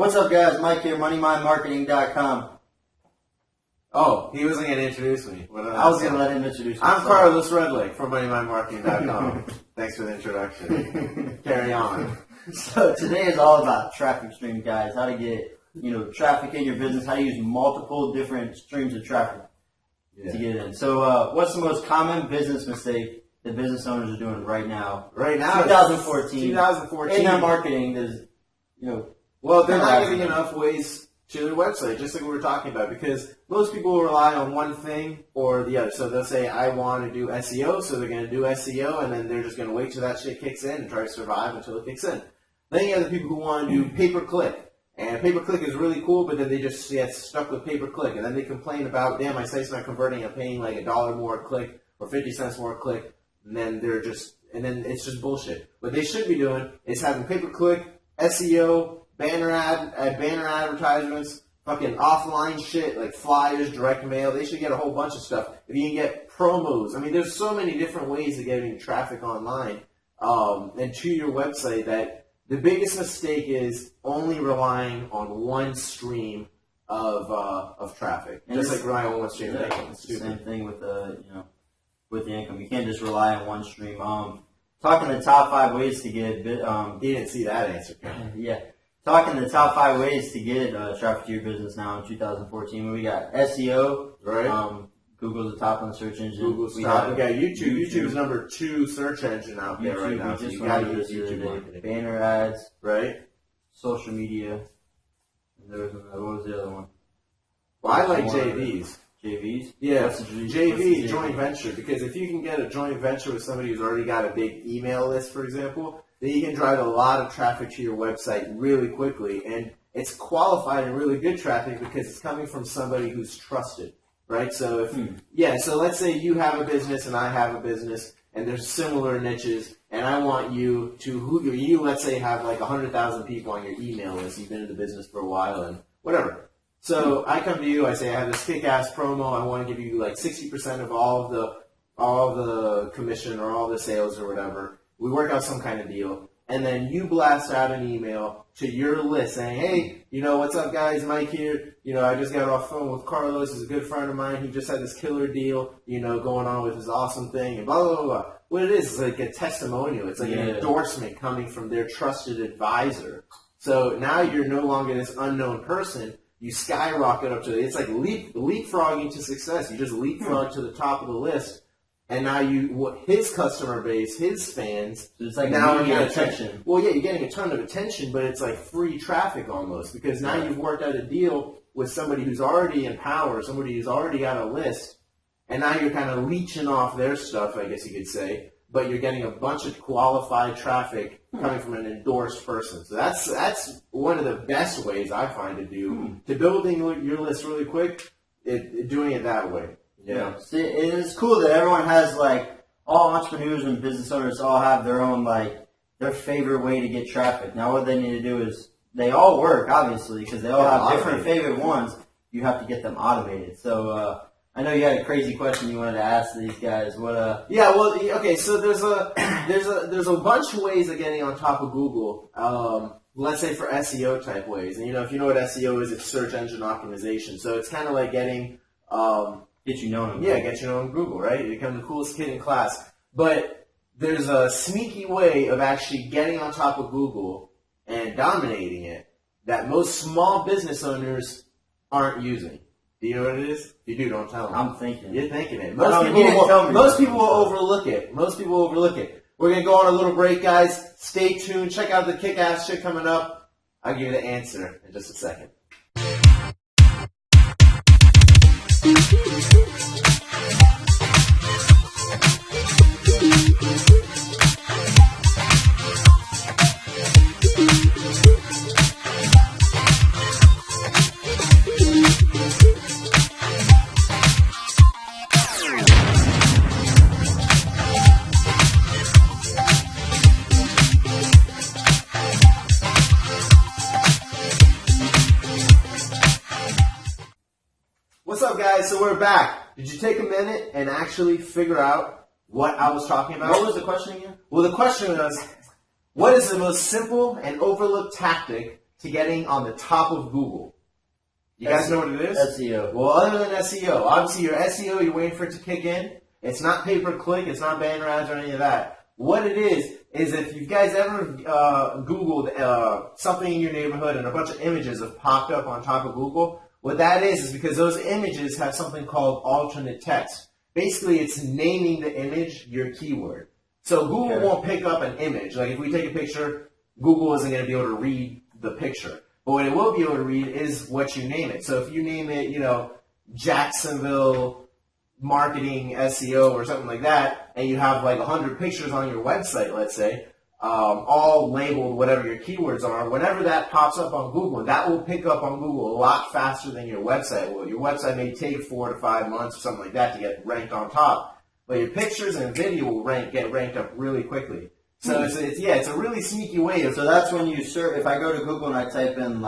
What's up, guys? Mike here, MoneyMindMarketing.com. Oh, he wasn't going to introduce me. I was going to let him introduce me. I'm Carlos Redlake from MoneyMindMarketing.com. Thanks for the introduction. Carry on. So today is all about traffic stream, guys. How to get traffic in your business. How to use multiple different streams of traffic to get in. So what's the most common business mistake that business owners are doing right now? Right now, 2014. In their marketing, there's well, they're not giving enough ways to their website, just like we were talking about, because most people will rely on one thing or the other. So they'll say, I want to do SEO, so they're going to do SEO, and then they're just going to wait till that shit kicks in and try to survive until it kicks in. Then you have the people who want to do pay-per-click, and pay-per-click is really cool, but then they just get stuck with pay-per-click, and then they complain about, damn, my site's not converting, I'm paying like $1 more a click or 50 cents more a click, and then it's just bullshit. What they should be doing is having pay-per-click, SEO, banner advertisements, fucking offline shit like flyers, direct mail. They should get a whole bunch of stuff. If you can get promos, I mean, there's so many different ways of getting traffic online and to your website that the biggest mistake is only relying on one stream of traffic. And just like relying on one stream of income. It's the same thing with with the income. You can't just rely on one stream. Talking the top 5 ways to get he didn't see that answer. Yeah. Talking the top 5 ways to get traffic to your business now in 2014. We got SEO. Right. Google's the top on the search engine. Google's top. We got YouTube. YouTube is number 2 search engine out there right now. So you got to use YouTube marketing. Banner ads. Right. Social media. And there was another. What was the other one? Well, I like JVs. JVs? Yeah, JV, joint venture, because if you can get a joint venture with somebody who's already got a big email list, for example, then you can drive a lot of traffic to your website really quickly, and it's qualified and really good traffic because it's coming from somebody who's trusted, right? So so let's say you have a business and I have a business, and there's similar niches, and I want you to, let's say have like 100,000 people on your email list, you've been in the business for a while, and whatever. So I come to you, I say I have this kick-ass promo, I want to give you like 60% of all of the commission or all the sales or whatever. We work out some kind of deal, and then you blast out an email to your list saying, hey, what's up guys, Mike here, I just got off the phone with Carlos, he's a good friend of mine, he just had this killer deal, going on with his awesome thing, and blah, blah, blah, blah. What it is like a testimonial, it's like an endorsement coming from their trusted advisor. So now you're no longer this unknown person. You skyrocket up to it's like leapfrogging to success. You just leapfrog to the top of the list, and now his customer base, his fans. So it's like now getting attention. Well, yeah, you're getting a ton of attention, but it's like free traffic almost because now you've worked out a deal with somebody who's already in power, somebody who's already got a list, and now you're kind of leeching off their stuff, I guess you could say. But you're getting a bunch of qualified traffic coming from an endorsed person. So that's one of the best ways I find to do to building your list really quick. Doing it that way. Yeah. See, it is cool that everyone has all entrepreneurs and business owners all have their own their favorite way to get traffic. Now what they need to do is they all work obviously because they all have different favorite ones. You have to get them automated. So. I know you had a crazy question you wanted to ask these guys. Yeah, well, okay. So there's a bunch of ways of getting on top of Google. Let's say for SEO type ways, and if you know what SEO is, it's search engine optimization. So it's kind of like getting get you known. Get you known on Google, right? You become the coolest kid in class. But there's a sneaky way of actually getting on top of Google and dominating it that most small business owners aren't using. Do you know what it is? If you do, don't tell them. I'm thinking. You're thinking it. Most people will overlook it. Most people will overlook it. We're going to go on a little break, guys. Stay tuned. Check out the kick-ass shit coming up. I'll give you the answer in just a second. What's up, guys? So we're back. Did you take a minute and actually figure out what I was talking about? What was the question again? Well, the question was, what is the most simple and overlooked tactic to getting on the top of Google. You guys know what it is? SEO. Well, other than SEO, obviously your SEO, you're waiting for it to kick in. It's not pay-per-click, it's not banner ads or any of that. What it is if you guys ever Googled something in your neighborhood and a bunch of images have popped up on top of Google, what that is because those images have something called alternate text. Basically, it's naming the image your keyword. So Google won't pick up an image. Like if we take a picture, Google isn't going to be able to read the picture. But what it will be able to read is what you name it. So if you name it, Jacksonville marketing SEO or something like that, and you have like 100 pictures on your website, let's say, all labeled whatever your keywords are, whenever that pops up on Google, that will pick up on Google a lot faster than your website will. Your website may take 4 to 5 months or something like that to get ranked on top, but your pictures and video will get ranked up really quickly. So it's a really sneaky way of. So that's when you search. If I go to Google and I type in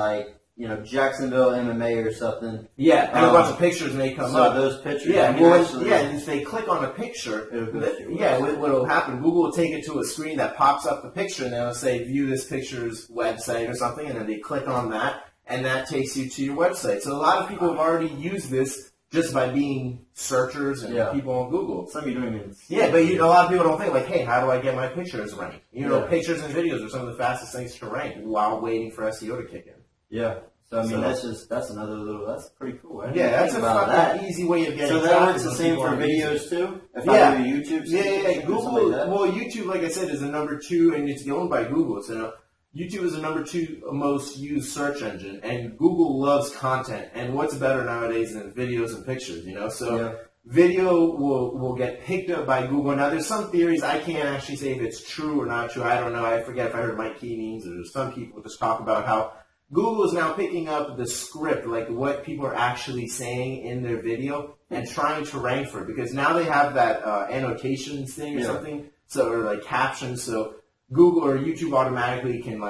Jacksonville MMA or something. Yeah, and a bunch of pictures may come up. So those pictures. Yeah, and if they click on a picture, what will happen? Google will take it to a screen that pops up the picture, and they'll say view this picture's website or something, and then they click on that, and that takes you to your website. So a lot of people have already used this just by being searchers and people on Google. Some of you don't even see but a lot of people don't think, hey, how do I get my pictures ranked? Pictures and videos are some of the fastest things to rank while waiting for SEO to kick in. Yeah. So, that's another little, that's pretty cool. That's a fucking easy way of getting. So that works the same for videos too? If I do YouTube? Google, YouTube, like I said, is the number 2, and it's owned by Google. So YouTube is the number 2 most used search engine, and Google loves content. And what's better nowadays than videos and pictures, So video will get picked up by Google. Now, there's some theories. I can't actually say if it's true or not true. I don't know. I forget if I heard Mike Keening's or some people just talk about how Google is now picking up the script, like what people are actually saying in their video, and trying to rank for it. Because now they have that annotations thing or something, or captions. So Google or YouTube automatically can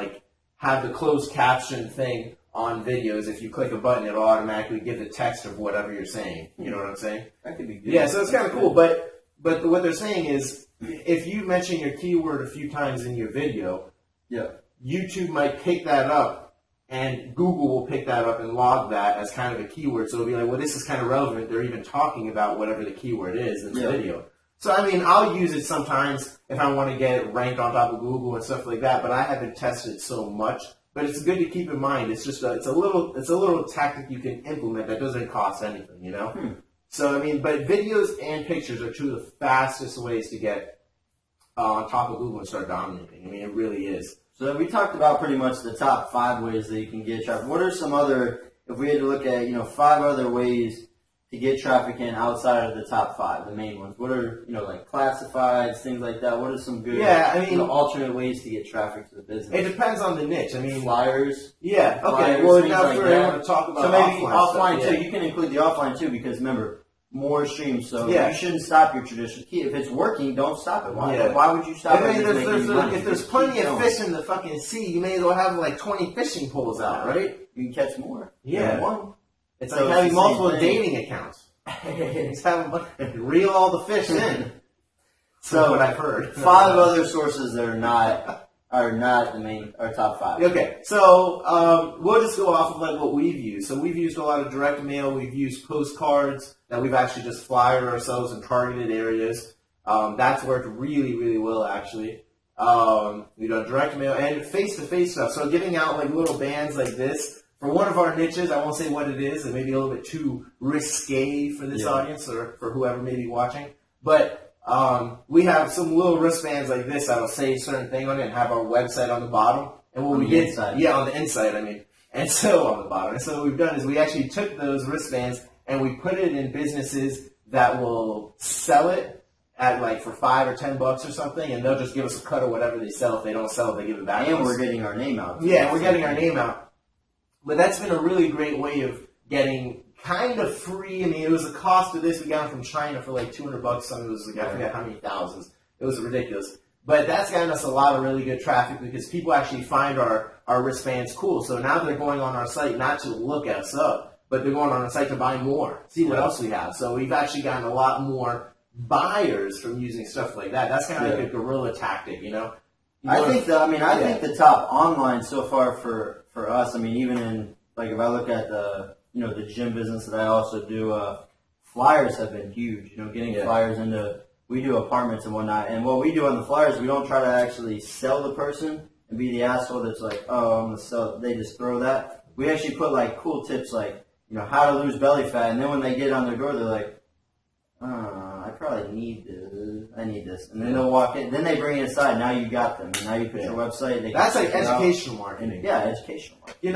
have the closed caption thing on videos. If you click a button, it'll automatically give the text of whatever you're saying. You know what I'm saying? That could be good. Yeah, so it's kind of cool. But what they're saying is, if you mention your keyword a few times in your video, YouTube might pick that up. And Google will pick that up and log that as kind of a keyword. So it'll be like, well, this is kind of relevant. They're even talking about whatever the keyword is in the video. So, I'll use it sometimes if I want to get it ranked on top of Google and stuff like that. But I haven't tested it so much. But it's good to keep in mind. It's just it's a little tactic you can implement that doesn't cost anything, So, but videos and pictures are 2 of the fastest ways to get on top of Google and start dominating. It really is. So we talked about pretty much the top 5 ways that you can get traffic. What are some other, if we had to look at, 5 other ways to get traffic in outside of the top 5, the main ones? What are, classifieds, things like that? What are some good, alternate ways to get traffic to the business? It depends on the niche. Flyers. Yeah. Okay. Flyers, well, now I want to talk about so maybe offline stuff, too. You can include the offline too, because remember, more streams, so you shouldn't stop your traditional key. If it's working, don't stop it. Why would you stop it? If there's plenty of fish in the fucking sea, you may as well have 20 fishing poles out, right? You can catch more. Yeah. One. It's like having multiple dating accounts. Just reel all the fish in. So what I've heard. 5 other sources that are not the main, or top 5. Okay, so we'll just go off of what we've used. So we've used a lot of direct mail. We've used postcards that we've actually just flyered ourselves in targeted areas. That's worked really, really well, actually. We've done direct mail and face-to-face stuff. So giving out little bands like this for one of our niches. I won't say what it is. It may be a little bit too risque for this audience or for whoever may be watching. But we have some little wristbands like this that'll say a certain thing on it and have our website on the bottom. And what we did, inside. Yeah, on the inside, and so on the bottom. And so what we've done is we actually took those wristbands and we put it in businesses that will sell it at for $5 or $10 or something, and they'll just give us a cut of whatever they sell. If they don't sell it, they give it back. And we're getting our name out. Yeah, we're getting our name out. But that's been a really great way of getting kind of free. It was the cost of this. We got it from China for $200. Something was I forget how many thousands. It was ridiculous. But that's gotten us a lot of really good traffic because people actually find our wristbands cool. So now they're going on our site not to look us up, but they're going on our site to buy more, see what else we have. So we've actually gotten a lot more buyers from using stuff like that. That's kind of like a guerrilla tactic, I think the top online so far for us. I mean, even in like if I look at the gym business that I also do, flyers have been huge. Getting flyers into. We do apartments and whatnot, and what we do on the flyers, we don't try to actually sell the person and be the asshole that's like, oh, I'm gonna sell. They just throw that. We actually put like cool tips, like how to lose belly fat, and then when they get on their door, they're like, I probably need this. I need this, and then they'll walk in. Then they bring it aside. Now you got them, and now you put your website. That's like educational marketing. Educational marketing.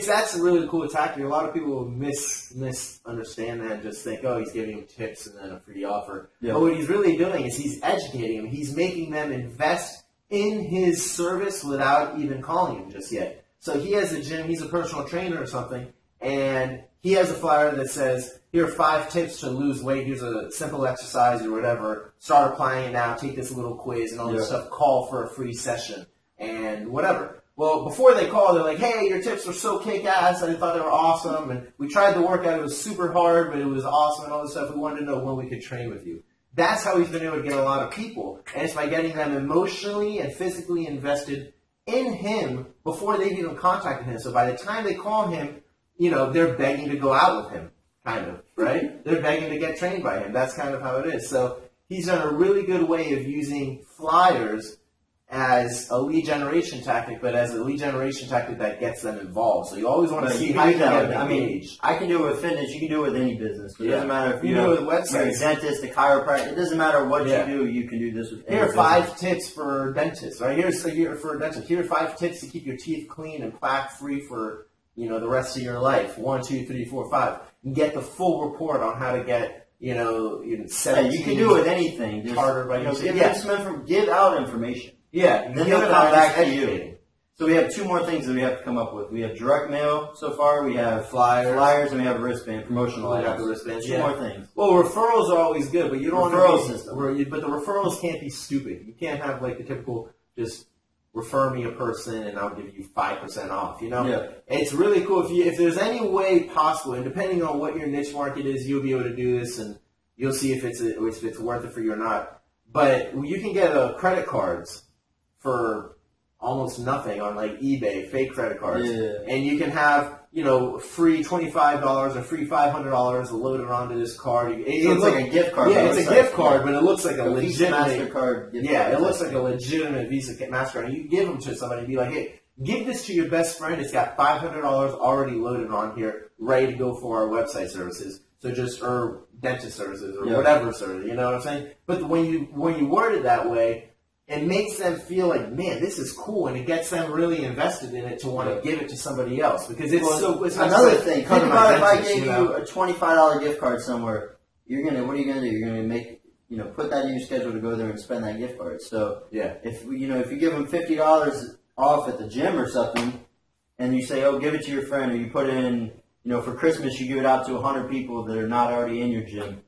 That's a really cool tactic. A lot of people misunderstand that and just think, oh, he's giving them tips and then a free offer. Yeah. But what he's really doing is he's educating them. He's making them invest in his service without even calling him just yet. So he has a gym. He's a personal trainer or something, and he has a flyer that says, here are 5 tips to lose weight. Here's a simple exercise or whatever. Start applying it now. Take this little quiz and all this stuff. Call for a free session and whatever. Well, before they call, they're like, hey, your tips were so kick-ass. I thought they were awesome. And we tried the workout. It was super hard, but it was awesome and all this stuff. We wanted to know when we could train with you. That's how he's been able to get a lot of people. And it's by getting them emotionally and physically invested in him before they've even contacted him. So by the time they call him, they're begging to go out with him, kind of, right? They're begging to get trained by him. That's kind of how it is. So he's done a really good way of using flyers as a lead generation tactic, but as a lead generation tactic that gets them involved. So you always want to see how you get them engaged. I can do it with fitness. You can do it with any business. It doesn't matter if you do it with websites. You're a dentist, a chiropractor. It doesn't matter what you do. You can do this with any Here are 5 tips for dentists. Right? Here for a dentist. Here are 5 tips to keep your teeth clean and plaque-free for the rest of your life. 1, 2, 3, 4, 5. And get the full report on how to get, 17. You can do it with anything. Just give out information. Yeah. And then they'll come back to you. So we have 2 more things that we have to come up with. We have direct mail so far. We have flyers, and we have wristband, promotional items. We have the wristbands. 2 more things. Well, referrals are always good, but you don't want to but the referrals can't be stupid. You can't have like the typical just refer me a person and I'll give you 5% off. It's really cool if there's any way possible, and depending on what your niche market is, you'll be able to do this, and you'll see if it's worth it for you or not. But you can get credit cards for almost nothing on like eBay, fake credit cards, and you can have free $25 or free $500 loaded onto this card. It looks like a gift card. Yeah, it's a gift card, but it looks like a legitimate MasterCard. It looks like a legitimate Visa MasterCard. And you give them to somebody and be like, hey, give this to your best friend. It's got $500 already loaded on here, ready to go for our website services. So or dentist services or whatever service. You know what I'm saying? But when you word it that way, it makes them feel like, man, this is cool, and it gets them really invested in it to want to give it to somebody else because it's another thing. Think about if I gave you a $25 gift card somewhere, what are you gonna do? You're gonna make put that in your schedule to go there and spend that gift card. So if you give them $50 off at the gym or something, and you say, oh, give it to your friend, or you put in for Christmas you give it out to 100 people that are not already in your gym.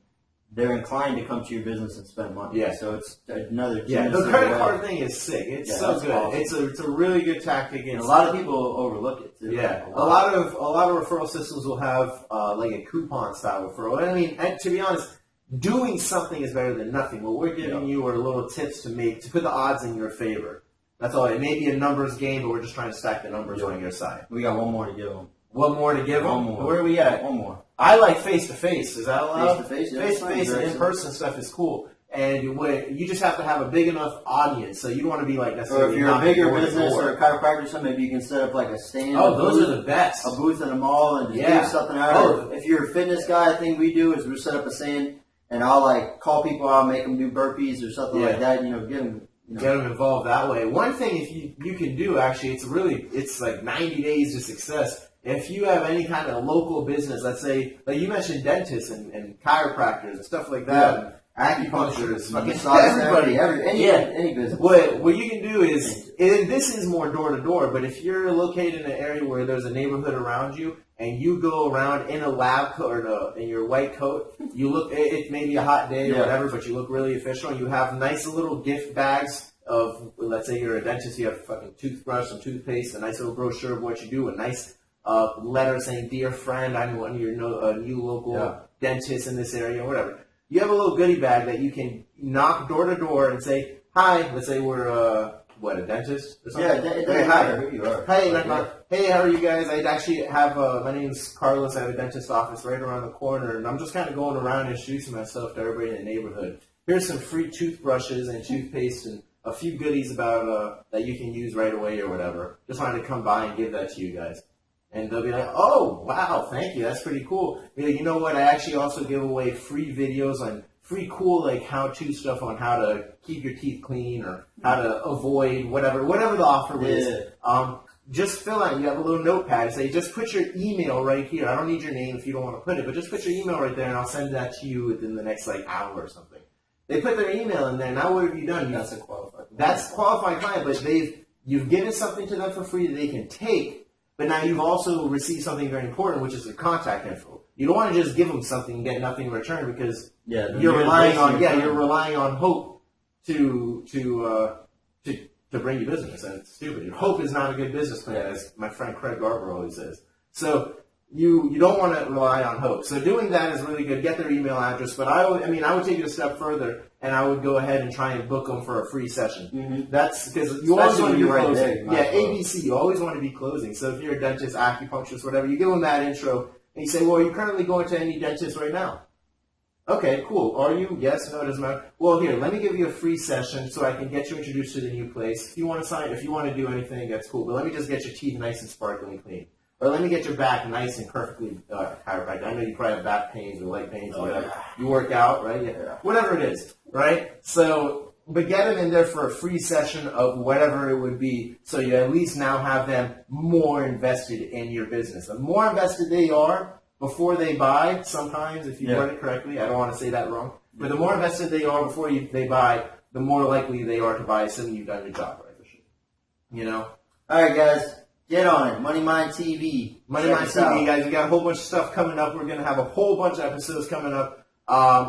They're inclined to come to your business and spend money. Yeah. So it's another. Yeah, the credit card thing is sick. It's so good. Awesome. It's a really good tactic. And a lot of people overlook it too. Yeah, a lot of referral systems will have like a coupon style referral. And to be honest, doing something is better than nothing. What we're giving you are little tips to put the odds in your favor. That's all. It may be a numbers game, but we're just trying to stack the numbers on your side. We got one more to give them. One more to give them? One more. Where are we at? One more. I like face-to-face. Is that allowed? Face-to-face, yeah. Face-to-face and in-person stuff is cool. And you just have to have a big enough audience, so you don't want to be like necessarily. Or if you're a bigger business or a chiropractor or something, maybe you can set up like a stand. Oh, those are the best. A booth in a mall and just do something out of it. If you're a fitness guy, the thing we do is we set up a stand and I'll like call people out, make them do burpees or something like that. Get them involved that way. One thing if you can do actually, it's like 90 days to success. If you have any kind of local business, let's say, like you mentioned dentists and chiropractors and stuff like that, acupuncturists, everybody, any business. What you can do is, and this is more door to door, but if you're located in an area where there's a neighborhood around you and you go around in a lab coat or in your white coat, you look, it may be a hot day or whatever, but you look really official and you have nice little gift bags of, let's say you're a dentist, you have a fucking toothbrush and toothpaste, a nice little brochure of what you do, a nice letter saying, dear friend, I'm one of your new local dentists in this area, or whatever. You have a little goodie bag that you can knock door to door and say, hi, let's say we're a dentist or something. Yeah, it doesn't matter who you are. Hey, hey, how are you guys? I actually have my name's Carlos. I have a dentist office right around the corner, and I'm just kind of going around introducing myself to everybody in the neighborhood. Here's some free toothbrushes and toothpaste and a few goodies about that you can use right away or whatever. Just wanted to come by and give that to you guys. And they'll be like, oh, wow, thank you. That's pretty cool. Be like, you know what? I actually also give away free videos on free cool like how-to stuff on how to keep your teeth clean or how to avoid whatever the offer is. Just fill out. You have a little notepad. Say, just put your email right here. I don't need your name if you don't want to put it, but just put your email right there, and I'll send that to you within the next hour or something. They put their email in there. Now what have you done? That's a qualified client. That's qualified client, but you've given something to them for free that they can take, but now you've also received something very important, which is their contact info. You don't want to just give them something and get nothing in return because you're relying on hope to bring you business, and it's stupid. Hope is not a good business plan, as my friend Craig Garber always says. So you don't want to rely on hope. So doing that is really good. Get their email address, but I would take it a step further, and I would go ahead and try and book them for a free session. Mm-hmm. That's because you always want to be closing. There, ABC. You always want to be closing. So if you're a dentist, acupuncturist, whatever, you give them that intro, and you say, well, are you currently going to any dentist right now? Okay, cool. Are you? Yes, no, it doesn't matter. Well, here, let me give you a free session so I can get you introduced to the new place. If you want to sign, if you want to do anything, that's cool. But let me just get your teeth nice and sparkling clean. Or let me get your back nice and perfectly chiropractic. I know you probably have back pains or leg pains or whatever. Yeah. You work out, right? Yeah. Whatever it is, right? So, but get them in there for a free session of whatever it would be, so you at least now have them more invested in your business. The more invested they are before they buy, sometimes, if you word it correctly, I don't want to say that wrong, but the more invested they are before they buy, the more likely they are to buy, assuming you've done your job right, for sure. You know? All right, guys. Get on it. MoneyMindTV. MoneyMindTV, guys. We got a whole bunch of stuff coming up. We're going to have a whole bunch of episodes coming up.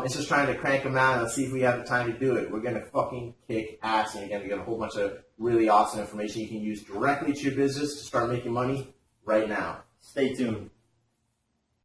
It's just trying to crank them out and see if we have the time to do it. We're going to fucking kick ass. And again, we got a whole bunch of really awesome information you can use directly to your business to start making money right now. Stay tuned.